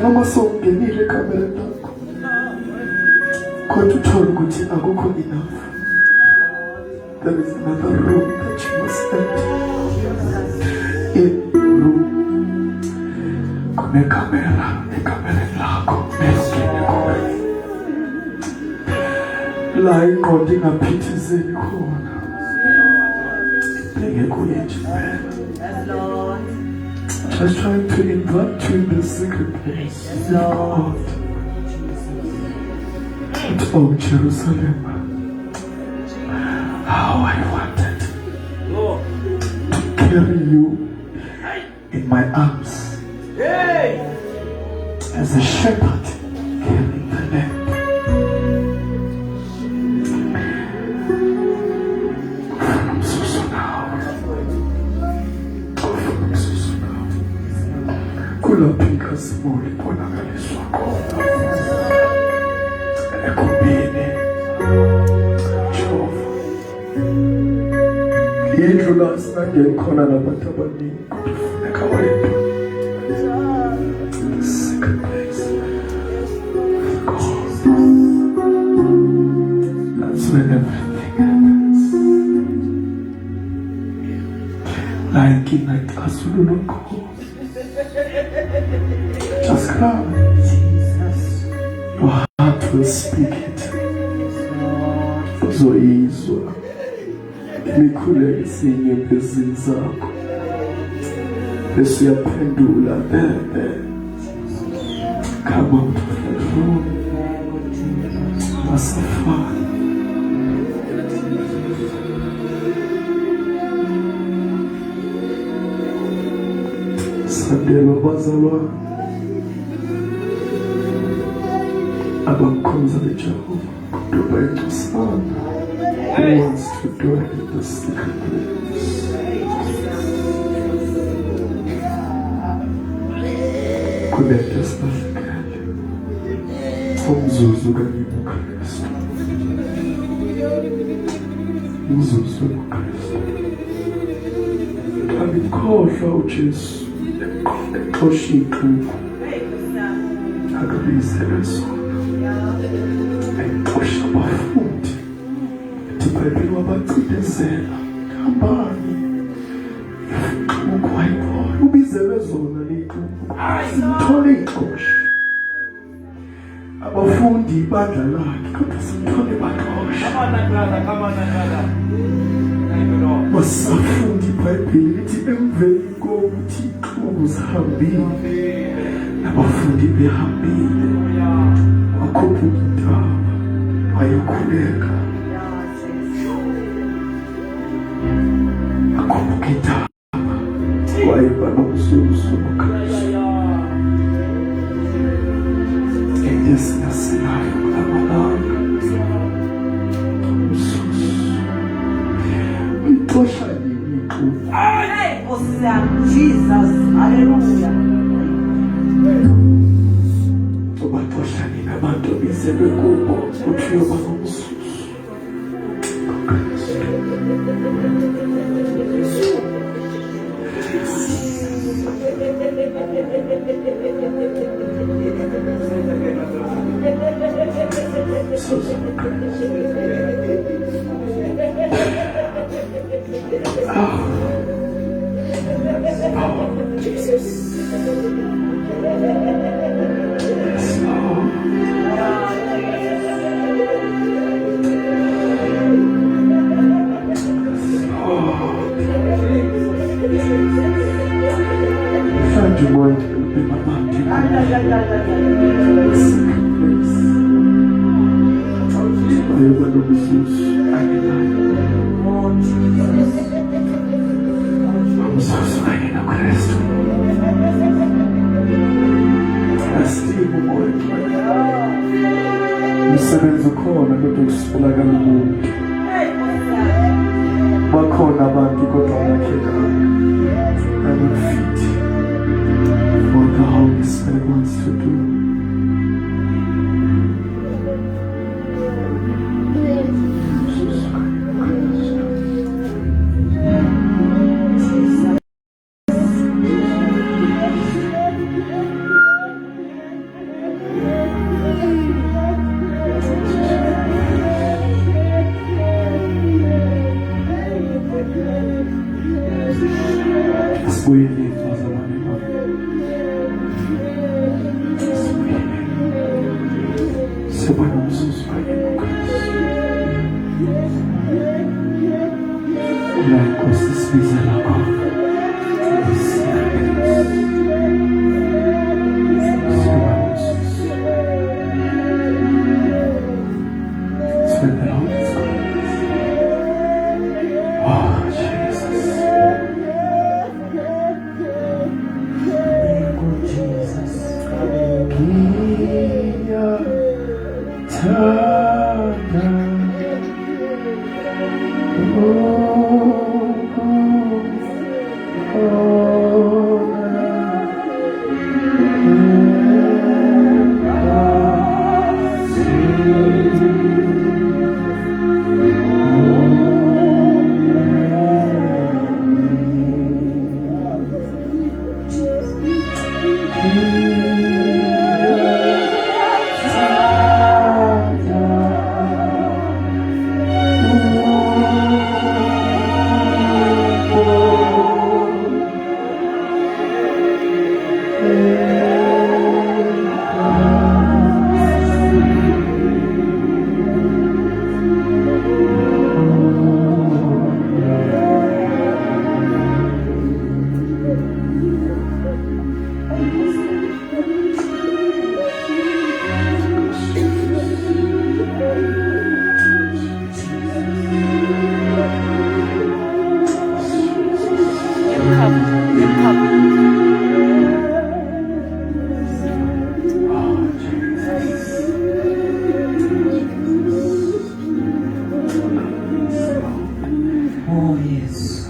noma sowungenile ekamereni lakho kodwa uthole ukuthi akukho enough. There is another room that you must enter. In room kunekamera ekamereni lakho nesingene khona la ingqondo ingaphithizeli khona ibheke kuye nje phela. Just trying to invite you in the secret place. Yes, Lord. Oh, Jerusalem, how I wanted to carry you in my arms as a shepherd carrying the lamb. Kulapika simuli bonakaliswa khona ekhumbini Jehova yindlu la singangeni khona nabantu abaningi kufuneka wedwa. The secret place with God. That's when everything happens. La inkinga ixazululwa khona. Just come. Your heart will speak it. Uzoyizwa imikhuleko esinyembezini zakho bese uyaphendula there. Come out of the room. Masafari. Sandelo bazalwane abamkhonza beJehova kuduba encosana who wants to dwell in the secret place. Kunento esinafikele umzuzu kanye noKristu, umzuzu noKristu. Angikhohlwa uJesu exosha ixuku akabizele sona, ayixosha abafundi ethi Bhayibheli wabacindezela hambani ixuku ayibona ubizele zona lexuku simthole ixosha abafundi ibandla lakhe kodwa simthole baxosha. Basafundi iBhayibheli lithi emveni kokuthi ixuku zihambile nabafundi behambile wakhuphuka intaba wayekhuleka wakhuphuka intaba wayeba nomzuzu noKristu esingasinayo kulamalanga umzuzu uyixosha nini ixuku. Jesus, hallelujah. Ubaxosha nini abantu bizelwe kubo ukuthi uyoba nomzuzu Jesus. Yes, Lord. Find your mind to be my mind. Umsebenzi ukhona kodwa usifulakala umuntu. Bakhona abantu kodwa abakhekanga. I'm not fit for the Holy Spirit wants to do. Swili tazamani Baba. Swili. Sebana mzuzu wa Yesu Kristo. La costas la cova. Oh, yes.